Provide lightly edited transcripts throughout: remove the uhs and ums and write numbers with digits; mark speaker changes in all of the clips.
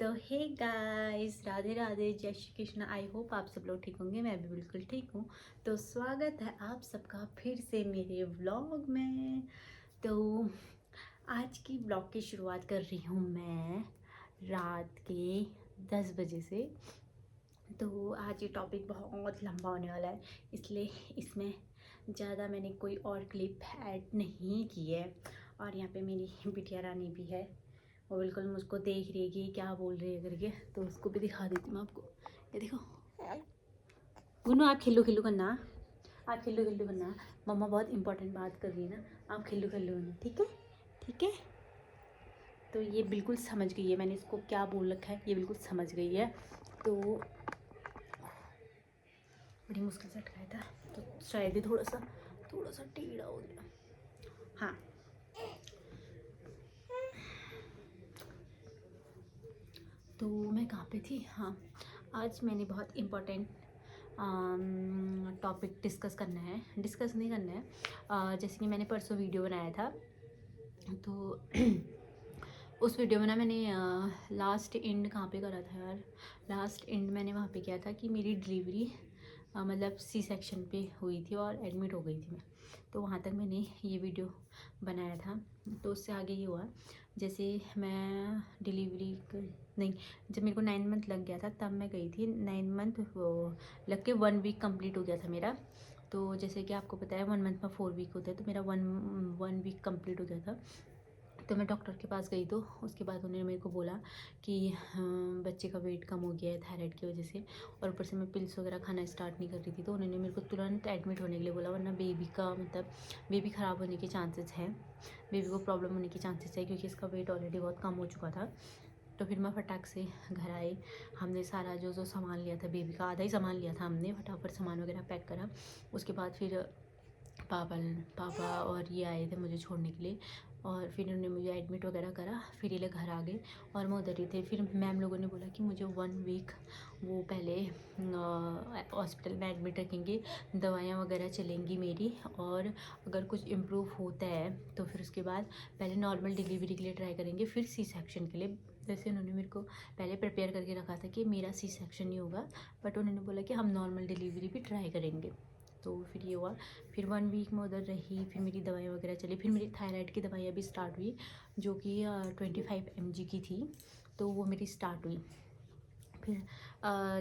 Speaker 1: तो hey guys, Radhe Radhe, जय Shri Krishna. I hope आप सब लोग ठीक होंगे। मैं भी बिल्कुल ठीक हूँ। तो स्वागत है आप सबका फिर से मेरे व्लॉग में। तो आज की व्लॉग की शुरुआत कर रही हूँ मैं रात के 10 बजे से। तो आज ये टॉपिक बहुत लंबा होने वाला है, इसलिए इसमें ज़्यादा मैंने कोई और क्लिप ऐड नहीं की है। और यहाँ पे मेरी बिटिया रानी भी है, वो बिल्कुल मुझको देख रही है कि क्या बोल रही है करके, तो उसको भी दिखा देती हूँ आपको। ये देखो गुनू, आप खिल्लू खिल्लू करना, आप खिल्लू खिल्लू करना। मम्मा बहुत इंपॉर्टेंट बात कर रही है ना, आप खिल्लू खिल्लू करना, ठीक है ठीक है। तो ये बिल्कुल समझ गई है, मैंने इसको क्या बोल रखा है ये बिल्कुल समझ गई है। तो बड़ी मुश्किल से अटकाया था, तो शायद ही थोड़ा सा टेढ़ा हो गया। हाँ, तो मैं कहाँ पे थी? हाँ, आज मैंने बहुत इम्पोर्टेंट टॉपिक डिस्कस नहीं करना है। जैसे कि मैंने परसों वीडियो बनाया था, तो उस वीडियो में ना मैंने लास्ट एंड कहाँ पे करा था यार? लास्ट एंड मैंने वहाँ पे किया था कि मेरी डिलीवरी मतलब सी सेक्शन पे हुई थी और एडमिट हो गई थी मैं। तो वहाँ तक मैंने ये वीडियो बनाया था। तो उससे आगे ये हुआ, जैसे मैं नहीं, जब मेरे को 9 मंथ लग गया था तब मैं गई थी। 9 मंथ लग के 1 वीक कंप्लीट हो गया था मेरा। तो जैसे कि आपको पता है 1 मंथ में 4 वीक होते हैं, तो मेरा वन वीक कंप्लीट हो गया था। तो मैं डॉक्टर के पास गई, तो उसके बाद उन्होंने मेरे को बोला कि बच्चे का वेट कम हो गया है थायराइड की वजह से, और ऊपर से मैं पिल्स वगैरह खाना स्टार्ट नहीं कर रही थी। तो उन्होंने मेरे को तुरंत एडमिट होने के लिए बोला, वरना बेबी का मतलब बेबी ख़राब होने के चांसेस हैं, बेबी को प्रॉब्लम होने के चांसेस है, क्योंकि इसका वेट ऑलरेडी बहुत कम हो चुका था। तो फिर मैं फटाक से घर आई। हमने सारा जो सामान लिया था, बेबी का आधा ही सामान लिया था हमने, फटाफट सामान वगैरह पैक करा। उसके बाद फिर पापा और ये आए थे मुझे छोड़ने के लिए, और फिर उन्होंने मुझे एडमिट वगैरह करा। फिर ये लोग घर आ गए और मैं उधर ही थे। फिर मैम लोगों ने बोला कि मुझे 1 वीक वो पहले हॉस्पिटल में एडमिट रखेंगे, दवाइयाँ वगैरह चलेंगी मेरी, और अगर कुछ इम्प्रूव होता है तो फिर उसके बाद पहले नॉर्मल डिलीवरी के लिए ट्राई करेंगे, फिर सी सेक्शन के लिए। जैसे उन्होंने मेरे को पहले प्रिपेयर करके रखा था कि मेरा सी सेक्शन ही होगा, बट उन्होंने बोला कि हम नॉर्मल डिलीवरी भी ट्राई करेंगे। तो फिर ये हुआ। फिर 1 वीक में उधर रही, फिर मेरी दवाई वगैरह चली, फिर मेरी थायराइड की दवाइयाँ भी स्टार्ट हुई, जो कि 25 mg की थी, तो वो मेरी स्टार्ट हुई। फिर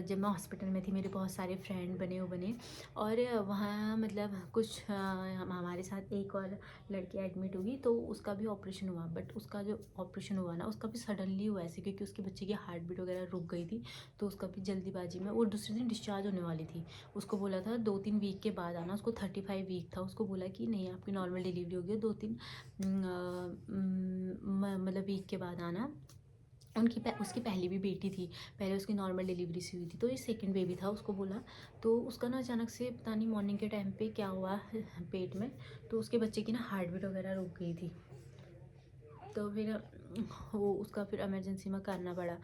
Speaker 1: जब मैं हॉस्पिटल में थी, मेरे बहुत सारे फ्रेंड बने, और वहाँ मतलब कुछ हमारे साथ एक और लड़की एडमिट हुई, तो उसका भी ऑपरेशन हुआ। बट उसका जो ऑपरेशन हुआ ना, उसका भी सडनली हुआ ऐसे, क्योंकि उसके बच्चे की हार्ट बीट वगैरह रुक गई थी। तो उसका भी जल्दीबाजी में, वो दूसरे दिन डिस्चार्ज होने वाली थी। उसको बोला था 2-3 वीक के बाद आना, उसको 35 वीक था। उसको बोला कि नहीं, आपकी नॉर्मल डिलीवरी होगी, 2-3 मतलब वीक के बाद आना। उसकी पहली भी बेटी थी, पहले उसकी नॉर्मल डिलीवरी से हुई थी, तो ये सेकंड बेबी था। उसको बोला, तो उसका ना अचानक से पता नहीं मॉर्निंग के टाइम पे क्या हुआ पेट में, तो उसके बच्चे की ना हार्ट बीट वगैरह रुक गई थी। तो फिर वो उसका फिर इमरजेंसी में करना पड़ा,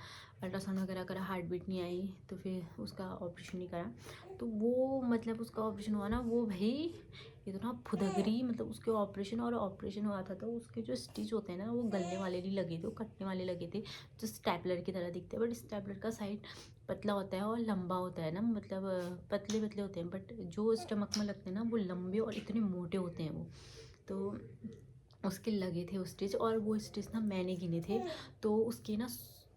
Speaker 1: अल्ट्रासाउंड वगैरह करा, हार्ट बीट नहीं आई, तो फिर उसका ऑपरेशन नहीं करा। तो वो मतलब उसका ऑपरेशन हुआ ना, वो भाई इतना फुदगरी, मतलब उसके ऑपरेशन हुआ था, तो उसके जो स्टिच होते हैं ना, वो गलने वाले नहीं लगे थे, वो कटने वाले लगे थे, जो स्टेपलर की तरह दिखते हैं। बट स्टेपलर का साइड पतला होता है और लंबा होता है ना, मतलब पतले पतले होते हैं, बट जो स्टमक में लगते हैं ना, वो लंबे और इतने मोटे होते हैं वो। तो उसके लगे थे वो स्टिच, और वो स्टिच ना मैंने गिने थे, तो उसके ना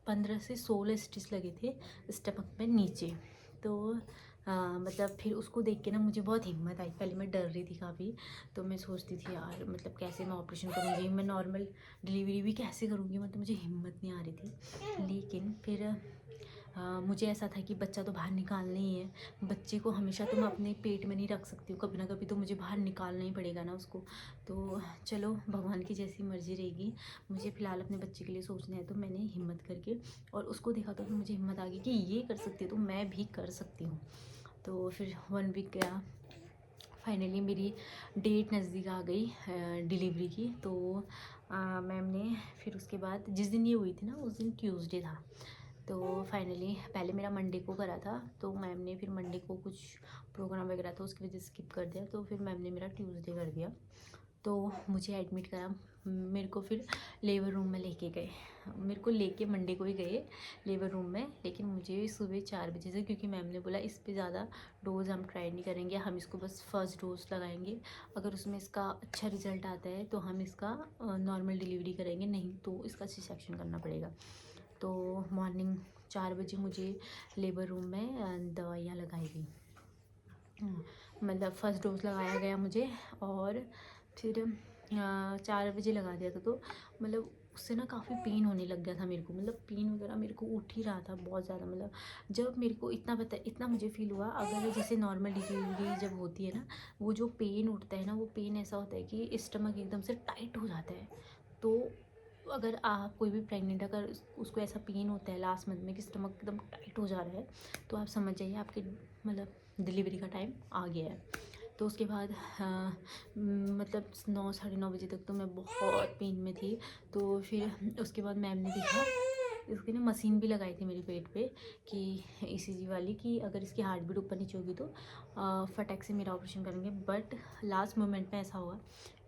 Speaker 1: 15 से 16 स्टिच लगे थे स्टमक में नीचे। तो मतलब फिर उसको देख के ना मुझे बहुत हिम्मत आई। पहले मैं डर रही थी काफ़ी, तो मैं सोचती थी यार मतलब कैसे मैं ऑपरेशन करूँगी, मैं नॉर्मल डिलीवरी भी कैसे करूँगी, मतलब मुझे हिम्मत नहीं आ रही थी। लेकिन फिर मुझे ऐसा था कि बच्चा तो बाहर निकालना ही है, बच्चे को हमेशा तो मैं अपने पेट में नहीं रख सकती हूँ, कभी ना कभी तो मुझे बाहर निकालना ही पड़ेगा ना उसको। तो चलो भगवान की जैसी मर्जी रहेगी, मुझे फ़िलहाल अपने बच्चे के लिए सोचना है। तो मैंने हिम्मत करके और उसको देखा, तो फिर मुझे हिम्मत आ गई कि ये कर सकती है तो मैं भी कर सकती हूँ। तो फिर 1 वीक गया, फाइनली मेरी डेट नज़दीक आ गई डिलीवरी की। तो मैम ने फिर उसके बाद जिस दिन ये हुई थी ना, उस दिन ट्यूसडे था। तो फाइनली पहले मेरा मंडे को करा था, तो मैम ने फिर मंडे को कुछ प्रोग्राम वगैरह था, उसकी वजह से स्किप कर दिया, तो फिर मैम ने मेरा ट्यूसडे कर दिया। तो मुझे एडमिट करा मेरे को फिर लेबर रूम में लेके गए। मेरे को लेके मंडे को ही गए लेबर रूम में, लेकिन मुझे सुबह 4 बजे से, क्योंकि मैम ने बोला इस पे ज़्यादा डोज हम ट्राई नहीं करेंगे, हम इसको बस फर्स्ट डोज लगाएंगे, अगर उसमें इसका अच्छा रिजल्ट आता है तो हम इसका नॉर्मल डिलीवरी करेंगे, नहीं तो इसका सी सेक्शन करना पड़ेगा। तो मॉर्निंग 4 बजे मुझे लेबर रूम में दवाइयाँ लगाई गई, मतलब फ़र्स्ट डोज लगाया गया मुझे, और फिर 4 बजे लगा दिया था। तो मतलब उससे ना काफ़ी पेन होने लग गया था मेरे को, मतलब पेन वगैरह मेरे को उठ ही रहा था बहुत ज़्यादा। मतलब जब मेरे को इतना मुझे फ़ील हुआ, अगर जैसे नॉर्मल डिलीवरी जब होती है ना, वो जो पेन उठता है ना, वो पेन ऐसा होता है कि स्टमक एकदम से टाइट हो जाता है। तो अगर आप कोई भी प्रेग्नेंट अगर उसको ऐसा पेन होता है लास्ट मंथ में कि स्टमक एकदम टाइट हो जा रहा है, तो आप समझ जाइए आपके मतलब डिलीवरी का टाइम आ गया है। तो उसके बाद मतलब 9 साढ़े 9 बजे तक तो मैं बहुत पेन में थी। तो फिर उसके बाद मैम ने देखा, इसकी ना मशीन भी लगाई थी मेरे पेट पे कि ईसीजी वाली, कि अगर इसकी हार्ट बीट ऊपर नीचे होगी तो फटाक से मेरा ऑपरेशन करेंगे। बट लास्ट मोमेंट में ऐसा हुआ,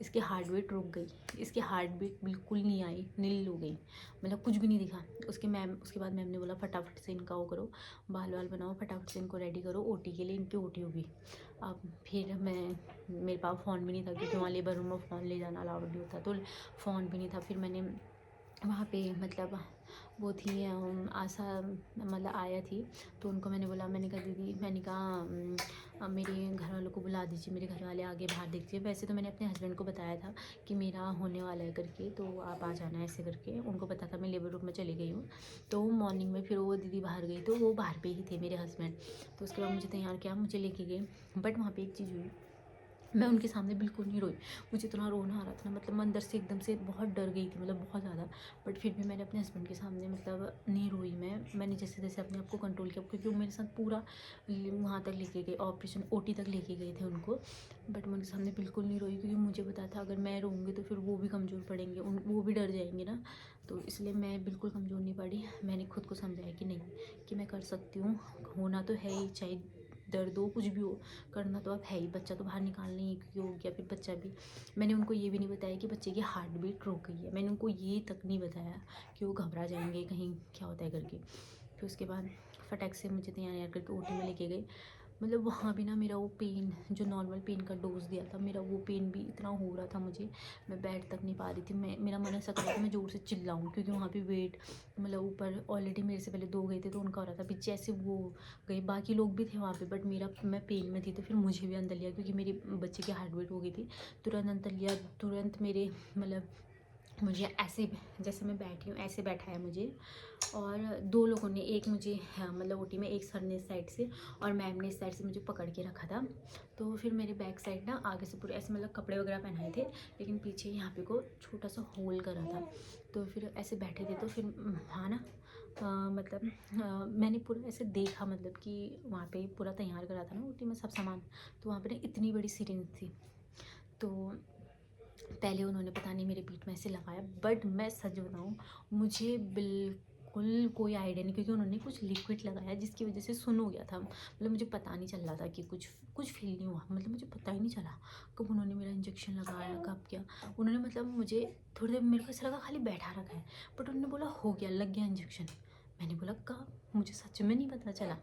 Speaker 1: इसकी हार्ट बीट रुक गई, इसकी हार्ट बीट बिल्कुल नहीं आई, नील हो गई, मतलब कुछ भी नहीं दिखा। उसके बाद मैम ने बोला फटाफट से इनका वो करो, बाल वाल बनाओ, फटाफट से इनको रेडी करो ओटी के लिए, इनकी ओटी होगी। अब फिर मेरे पास फ़ोन भी नहीं था, क्योंकि वहाँ लेबर रूम में फ़ोन ले जाना अलाउड नहीं होता, तो फ़ोन भी नहीं था। फिर मैंने वहाँ पे मतलब वो थी आशा, मतलब आया थी, तो उनको मैंने बोला, मैंने कहा दीदी, मैंने कहा मेरे घर वालों को बुला दीजिए, मेरे घर वाले आगे बाहर देखिए। वैसे तो मैंने अपने हस्बैंड को बताया था कि मेरा होने वाला है करके, तो आप आ जाना ऐसे करके, उनको पता था मैं लेबर रूम में चली गई हूँ। तो मॉर्निंग में फिर वो दीदी बाहर गई, तो वो बाहर पे ही थे मेरे हस्बैंड। तो उसके बाद मुझे तैयार किया, मुझे लेके गए। बट वहाँ पर एक चीज़ हुई, मैं उनके सामने बिल्कुल नहीं रोई, मुझे इतना रोना आ रहा था ना, मतलब मैं अंदर से एकदम से बहुत डर गई थी, मतलब बहुत ज़्यादा। बट फिर भी मैंने अपने हस्बैंड के सामने मतलब नहीं रोई, मैंने जैसे जैसे अपने आप को कंट्रोल किया, क्योंकि वो मेरे साथ पूरा वहाँ तक लेके गए, ऑपरेशन ओटी तक लेके गए थे उनको। बट मैं उनके सामने बिल्कुल नहीं रोई, क्योंकि मुझे पता था अगर मैं रोऊँगी तो फिर वो भी कमज़ोर पड़ेंगे, वो भी डर जाएंगे ना। तो इसलिए मैं बिल्कुल कमज़ोर नहीं पड़ी, मैंने खुद को समझाया कि नहीं, कि मैं कर सकती हूँ, होना तो है ही, चाहे दर्द हो कुछ भी हो, करना तो अब है ही, बच्चा तो बाहर निकालना ही है, क्योंकि हो गया फिर बच्चा भी। मैंने उनको ये भी नहीं बताया कि बच्चे की हार्ट बीट रुक गई है, मैंने उनको ये तक नहीं बताया कि वो घबरा जाएंगे कहीं क्या होता है करके। फिर उसके बाद फटाक से मुझे तैयार करके ओटी में लेके गए। मतलब वहाँ भी ना मेरा वो पेन, जो नॉर्मल पेन का डोज दिया था, मेरा वो पेन भी इतना हो रहा था मुझे, मैं बैठ तक नहीं पा रही थी। मेरा मन ऐसा कर रहा था मैं ज़ोर से चिल्लाऊँ, क्योंकि वहाँ पे वेट मतलब ऊपर ऑलरेडी मेरे से पहले 2 गए थे, तो उनका हो रहा था पीछे ऐसे वो गए, बाकी लोग भी थे वहाँ पे, बट मैं पेन में थी, तो फिर मुझे भी अंदर लिया, क्योंकि मेरे बच्चे की हार्ट बीट हो गई थी। तुरंत अंदर लिया, तुरंत मेरे मतलब मुझे ऐसे, जैसे मैं बैठी हूँ ऐसे बैठाया मुझे, और 2 लोगों ने, एक मुझे मतलब ओटी में, एक सर ने इस साइड से और मैम ने इस साइड से मुझे पकड़ के रखा था। तो फिर मेरे बैक साइड ना आगे से पूरे ऐसे मतलब कपड़े वगैरह पहनाए थे, लेकिन पीछे यहाँ पे को छोटा सा होल करा था। तो फिर ऐसे बैठे थे, तो फिर हाँ ना मतलब मैंने पूरा ऐसे देखा, मतलब कि वहाँ पे पूरा तैयार करा था ना ओटी में सब सामान, तो वहाँ पे ना इतनी बड़ी सिरिंज थी। तो पहले उन्होंने पता नहीं मेरे पीठ में ऐसे लगाया, बट मैं सच बताऊँ, मुझे बिल्कुल कोई आइडिया नहीं, क्योंकि उन्होंने कुछ लिक्विड लगाया जिसकी वजह से सुन हो गया था, मतलब मुझे पता नहीं चल रहा था कि कुछ फील नहीं हुआ, मतलब मुझे पता ही नहीं चला कब उन्होंने मेरा इंजेक्शन लगाया, कब क्या उन्होंने, मतलब मुझे थोड़ी देर मेरे को ऐसा लगा खाली बैठा रखा है, बट उन्होंने बोला हो गया, लग गया इंजेक्शन। मैंने बोला कब, मुझे सच में नहीं पता चला,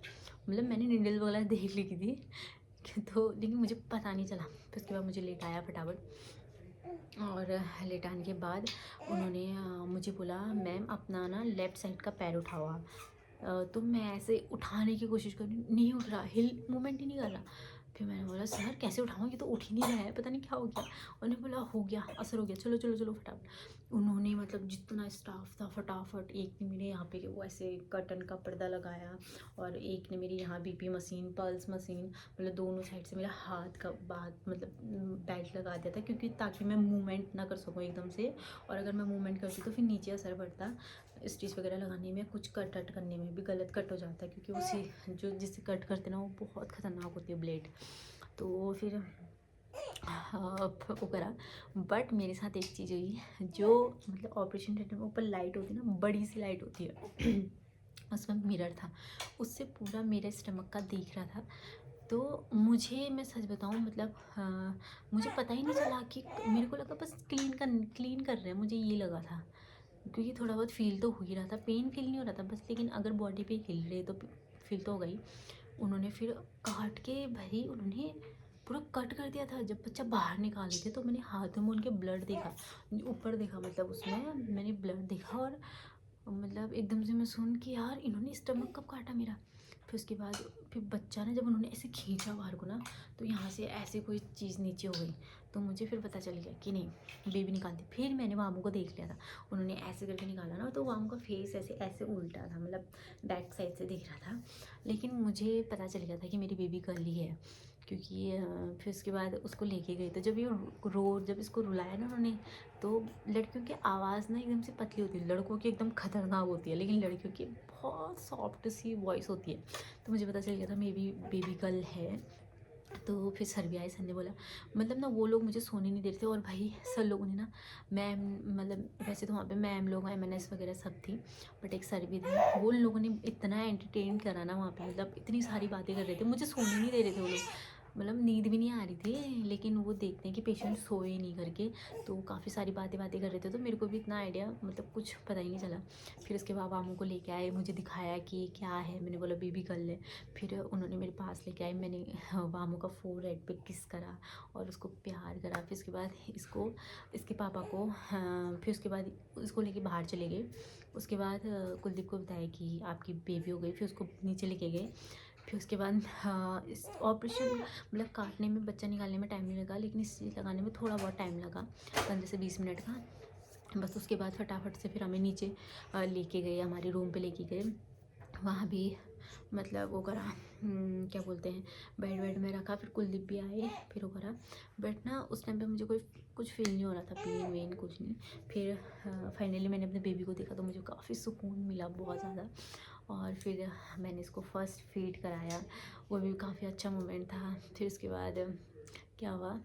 Speaker 1: मतलब मैंने नीडल वगैरह देख ली थी तो, लेकिन मुझे पता नहीं चला। फिर उसके बाद मुझे लेटाया फटाफट, और लेटाने के बाद उन्होंने मुझे बोला मैम अपना ना लेफ़्ट साइड का पैर उठाओ आप। तो मैं ऐसे उठाने की कोशिश कर रही हूँ, नहीं उठ रहा, हिल मूवमेंट ही नहीं कर रहा। फिर मैंने बोला सर कैसे उठाऊँ, ये तो उठ ही नहीं रहा है, पता नहीं क्या हो गया। उन्होंने बोला हो गया, असर हो गया, चलो चलो चलो फटाफट। उन्होंने मतलब जितना स्टाफ था फटाफट, एक ने मेरे यहाँ पे वो ऐसे कर्टन का पर्दा लगाया, और एक ने मेरी यहाँ बीपी मशीन, पल्स मशीन, मतलब दोनों साइड से मेरा हाथ का बात मतलब बेल्ट लगा दिया था, क्योंकि ताकि मैं मूवमेंट ना कर सकूँ एकदम से, और अगर मैं मूवमेंट करती तो फिर नीचे असर पड़ता, स्टिच वगैरह लगाने में, कुछ कट करने में भी गलत कट हो जाता है, क्योंकि उसी जो जिससे कट करते ना वो बहुत ख़तरनाक होती है ब्लेड। तो फिर वो करा। बट मेरे साथ एक चीज़ हुई, जो मतलब ऑपरेशन थिएटर में ऊपर लाइट होती है ना, बड़ी सी लाइट होती है उसमें मिरर था, उससे पूरा मेरे स्टमक का दिख रहा था। तो मुझे, मैं सच बताऊँ मतलब मुझे पता ही नहीं चला कि, मेरे को लगा बस क्लीन कर रहे हैं, मुझे ये लगा था। क्योंकि थोड़ा बहुत फ़ील तो हो ही रहा था, पेन फ़ील नहीं हो रहा था बस, लेकिन अगर बॉडी पे हिल रही है तो फ़ील तो होगा ही। उन्होंने फिर काट के, भाई उन्होंने पूरा कट कर दिया था। जब बच्चा बाहर निकाले थे तो मैंने हाथ में उनके ब्लड देखा, ऊपर देखा, मतलब उसमें मैंने ब्लड देखा। और मतलब एकदम से मैं सुन कि यार इन्होंने स्टमक कब काटा मेरा। फिर उसके बाद फिर बच्चा ना, जब उन्होंने ऐसे खींचा बाहर को ना, तो यहाँ से ऐसे कोई चीज़ नीचे हो गई। तो मुझे फिर पता चल गया कि नहीं, बेबी निकाल दी। फिर मैंने मामू को देख लिया था, उन्होंने ऐसे करके निकाला ना, तो मामू का फेस ऐसे ऐसे उल्टा था, मतलब बैक साइड से दिख रहा था। लेकिन मुझे पता चल गया था कि मेरी बेबी गर्ल ही है, क्योंकि फिर उसके बाद उसको लेके गई। तो जब ये जब इसको रुलाया ना उन्होंने, तो लड़कियों की आवाज़ ना एकदम से पतली होती है, लड़कों की एकदम खतरनाक होती है, लेकिन लड़कियों की बहुत सॉफ्ट सी वॉइस होती है। तो मुझे पता चल गया था मेरी बेबी गर्ल है। तो फिर सर भी आए, सर ने बोला, मतलब ना वो लोग मुझे सोने नहीं दे रहे थे। और भाई सर लोगों ने ना, मैम, मतलब वैसे तो वहाँ पे मैम लोग, MNS वगैरह सब थी, बट एक सर भी थे, वो लोगों ने इतना एंटरटेन करा ना वहाँ पे, मतलब इतनी सारी बातें कर रहे थे, मुझे सोने नहीं दे रहे थे वो लोग। मतलब नींद भी नहीं आ रही थी, लेकिन वो देखते हैं कि पेशेंट सोए नहीं करके, तो काफ़ी सारी बातें कर रहे थे। तो मेरे को भी इतना आइडिया, मतलब कुछ पता ही नहीं चला। फिर उसके बाद मामू को लेके आए, मुझे दिखाया कि क्या है, मैंने बोला बेबी गर्ल है। फिर उन्होंने मेरे पास लेके आए, मैंने मामू का फोरहेड पे किस करा और उसको प्यार करा। फिर उसके बाद इसको, इसके पापा को, फिर उसके बाद इसको लेके बाहर चले गए। उसके बाद कुलदीप को बताया कि आपकी बेबी हो गई। फिर उसको नीचे लेके गए। फिर उसके बाद इस ऑपरेशन, मतलब काटने में, बच्चा निकालने में टाइम नहीं लगा, लेकिन इस चीज़ लगाने में थोड़ा बहुत टाइम लगा, 15 से 20 मिनट का बस। उसके बाद फटाफट से फिर हमें नीचे लेके गए, हमारे रूम पे लेके गए। वहाँ भी मतलब वो करा, क्या बोलते हैं, बेड में रखा। फिर कुलदीप भी आए, फिर वो करा। बट ना उस टाइम पे मुझे कुछ फील नहीं हो रहा था, पेन वेन कुछ नहीं। फिर फाइनली मैंने अपने बेबी को देखा, तो मुझे काफ़ी सुकून मिला, बहुत ज़्यादा। और फिर मैंने इसको फर्स्ट फीड कराया, वो भी काफ़ी अच्छा मोमेंट था। फिर उसके बाद क्या हुआ,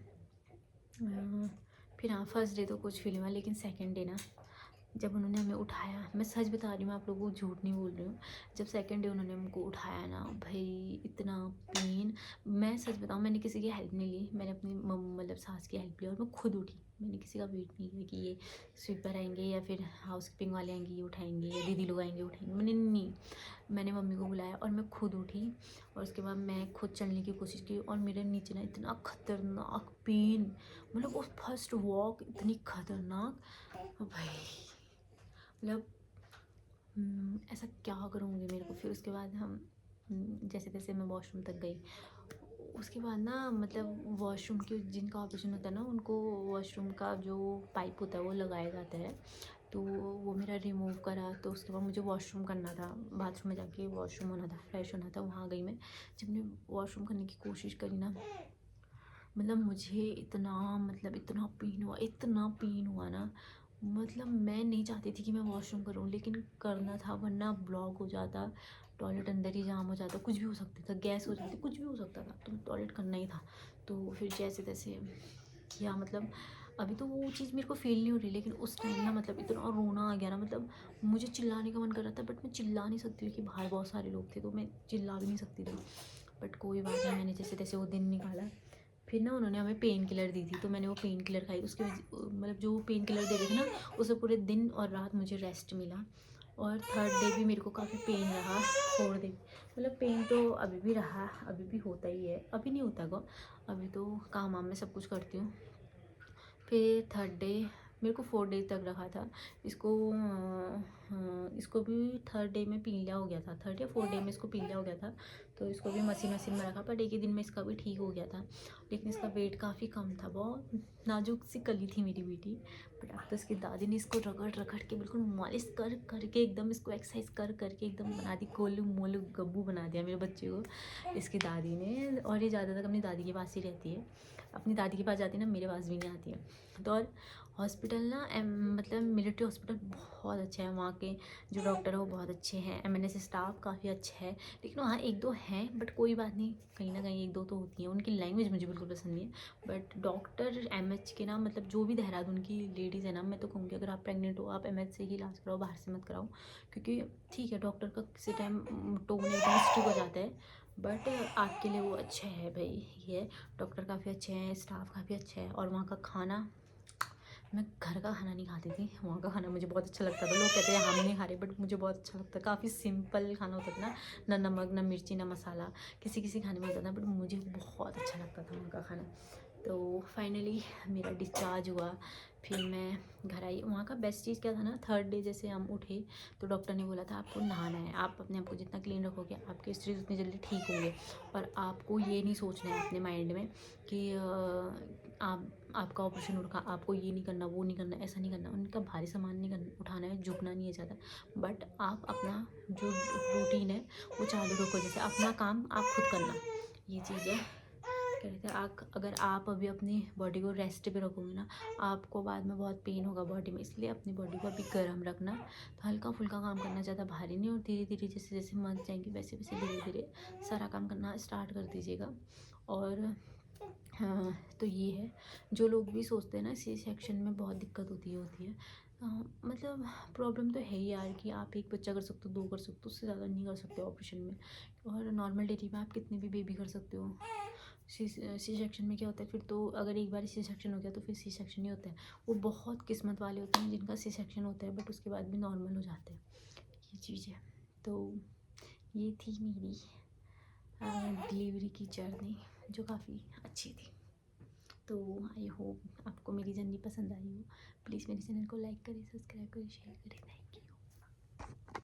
Speaker 1: फिर हाँ, फर्स्ट डे तो कुछ फील हुआ, लेकिन सेकेंड डे ना, जब उन्होंने हमें उठाया, मैं सच बता रही हूँ, आप लोगों को झूठ नहीं बोल रही हूँ, जब सेकंड डे उन्होंने हमको उठाया ना, भाई इतना पेन। मैं सच बताऊँ, मैंने किसी की हेल्प नहीं ली, मैंने अपनी मतलब सास की हेल्प ली, और मैं खुद उठी। मैंने किसी का वेट नहीं किया कि ये स्वीपर आएंगे या फिर हाउस कीपिंग वाले आएंगे ये उठाएंगे, या दीदी लोग आएंगे उठाएंगे, मैंने नहीं। मैंने मम्मी को बुलाया और मैं खुद उठी, और उसके बाद मैं खुद चलने की कोशिश की, और मेरे नीचे ना इतना खतरनाक पेन, मतलब वो फर्स्ट वॉक इतनी खतरनाक, भाई मतलब ऐसा क्या करूँगी मेरे को। फिर उसके बाद हम जैसे तैसे मैं वॉशरूम तक गई। उसके बाद ना, मतलब वॉशरूम के, जिनका ऑपरेशन होता है ना, उनको वॉशरूम का जो पाइप होता है वो लगाया जाता है, तो वो मेरा रिमूव करा। तो उसके बाद मुझे वॉशरूम करना था, बाथरूम में जाके वॉशरूम होना था, फ्रेश होना था। वहाँ गई मैं, जब मैंने वॉशरूम करने की कोशिश करी ना, मतलब मुझे इतना, मतलब इतना पेन हुआ ना, मतलब मैं नहीं चाहती थी कि मैं वॉशरूम करूँ, लेकिन करना था, वरना ब्लॉक हो जाता, टॉयलेट अंदर ही जाम हो जाता, कुछ भी हो सकता था, गैस हो जाती, कुछ भी हो सकता था, तो टॉयलेट करना ही था। तो फिर जैसे तैसे किया, मतलब अभी तो वो चीज़ मेरे को फील नहीं हो रही, लेकिन उस टाइम ना, मतलब इतना रोना आ गया ना, मतलब मुझे चिल्लाने का मन कर रहा था, बट मैं चिल्ला नहीं सकती थी कि बाहर बहुत सारे लोग थे, तो मैं चिल्ला भी नहीं सकती थी। बट कोई बात नहीं, मैंने जैसे तैसे वो दिन निकाला। फिर ना उन्होंने हमें पेन किलर दी थी, तो मैंने वो पेन किलर खाई। उसके मतलब जो पेन किलर दे रहे थे ना, उससे पूरे दिन और रात मुझे रेस्ट मिला। और थर्ड डे भी मेरे को काफ़ी पेन रहा, फोर्थ डे मतलब पेन तो अभी भी रहा, अभी भी होता ही है, अभी नहीं होता गो, अभी तो काम वाम में सब कुछ करती हूँ। फिर थर्ड डे, मेरे को 4 डे तक रखा था। इसको भी थर्ड डे में पीलिया हो गया था, थर्ड या 4 डे में इसको पीलिया हो गया था, तो इसको भी मशीन में रखा, पर एक ही दिन में इसका भी ठीक हो गया था। लेकिन इसका वेट काफ़ी कम था, बहुत नाजुक सी कली थी मेरी बेटी। बट अब तो इसकी दादी ने इसको रगड़ के बिल्कुल मालिश कर करके, एकदम इसको एक्सरसाइज कर करके एकदम बना दी, गोलू मोलू गब्बू बना दिया मेरे बच्चे को इसकी दादी ने। और ये ज़्यादातर अपनी दादी के पास ही रहती है, अपनी दादी के पास जाती है ना, मेरे पास भी नहीं आती है। तो और हॉस्पिटल ना मतलब मिलिट्री हॉस्पिटल बहुत अच्छा है। वहाँ के जो डॉक्टर है वो बहुत अच्छे हैं, एमएनएस स्टाफ काफ़ी अच्छा है। लेकिन वहाँ एक दो हैं, बट कोई बात नहीं, कहीं ना कहीं एक दो तो होती हैं। उनकी लैंग्वेज मुझे बिल्कुल पसंद नहीं है। बट डॉक्टर एमएच के ना, मतलब जो भी देहरादून की लेडीज़ है ना, मैं तो कहूँगी अगर आप प्रेग्नेंट हो आप एमएच से ही इलाज कराओ, बाहर से मत कराओ। क्योंकि ठीक है डॉक्टर का किसी टाइम टोन एकदम स्ट्रिक्ट हो जाता है, बट आपके लिए वो अच्छा है भाई। ये डॉक्टर काफ़ी अच्छे हैं, स्टाफ काफ़ी अच्छा है। और वहाँ का खाना, मैं घर का खाना नहीं खाती थी, वहाँ का खाना मुझे बहुत अच्छा लगता था। लोग कहते हैं हम नहीं खा रहे, बट मुझे बहुत अच्छा लगता है। काफ़ी सिंपल खाना होता था ना, ना नमक ना मिर्ची ना मसाला, किसी किसी खाने में होता था, बट मुझे बहुत अच्छा लगता था वहाँ का खाना। तो फाइनली मेरा डिस्चार्ज हुआ, फिर मैं घर आई। वहाँ का बेस्ट चीज़ क्या था ना, थर्ड डे जैसे हम उठे तो डॉक्टर ने बोला था आपको नहाना है। आप अपने आप को जितना क्लीन रखोगे आपके स्ट्रेस उतनी जल्दी ठीक होंगे। और आपको ये नहीं सोचना है अपने माइंड में कि आपका ऑपरेशन होगा, आपको ये नहीं करना वो नहीं करना, ऐसा नहीं करना। उनका भारी सामान नहीं करना, उठाना है, झुकना नहीं है ज़्यादा। बट आप अपना जो रूटीन है वो चालू रखो, जैसे अपना काम आप खुद करना, ये चीज़ है। कह रहे थे अगर आप अभी अपनी बॉडी को रेस्ट पे रखोगे ना, आपको बाद में बहुत पेन होगा बॉडी में। इसलिए अपनी बॉडी को अभी गर्म रखना, तो हल्का फुल्का काम करना, ज़्यादा भारी नहीं। और धीरे धीरे जैसे जैसे मंथ जाएंगे वैसे वैसे धीरे धीरे सारा काम करना स्टार्ट कर दीजिएगा। और हाँ, तो ये है। जो लोग भी सोचते हैं ना सी सेक्शन में बहुत दिक्कत होती है, मतलब प्रॉब्लम तो है ही यार कि आप एक बच्चा कर सकते हो, दो कर सकते हो, उससे ज़्यादा नहीं कर सकते ऑपरेशन में। और नॉर्मल डिलीवरी में आप कितने भी बेबी कर सकते हो। सी सेक्शन में क्या होता है फिर, तो अगर एक बार सी सेक्शन हो गया तो फिर सी सेक्शन ही होता है। वो बहुत किस्मत वाले होते हैं जिनका सी सेक्शन होता है, बट उसके बाद भी नॉर्मल हो जाते हैं। ये चीज़ है। तो ये थी मेरी डिलीवरी की जर्नी, जो काफ़ी अच्छी थी। तो आई होप आपको मेरी जर्नी पसंद आई हो। प्लीज़ मेरे चैनल को लाइक करें, सब्सक्राइब करें, शेयर करें।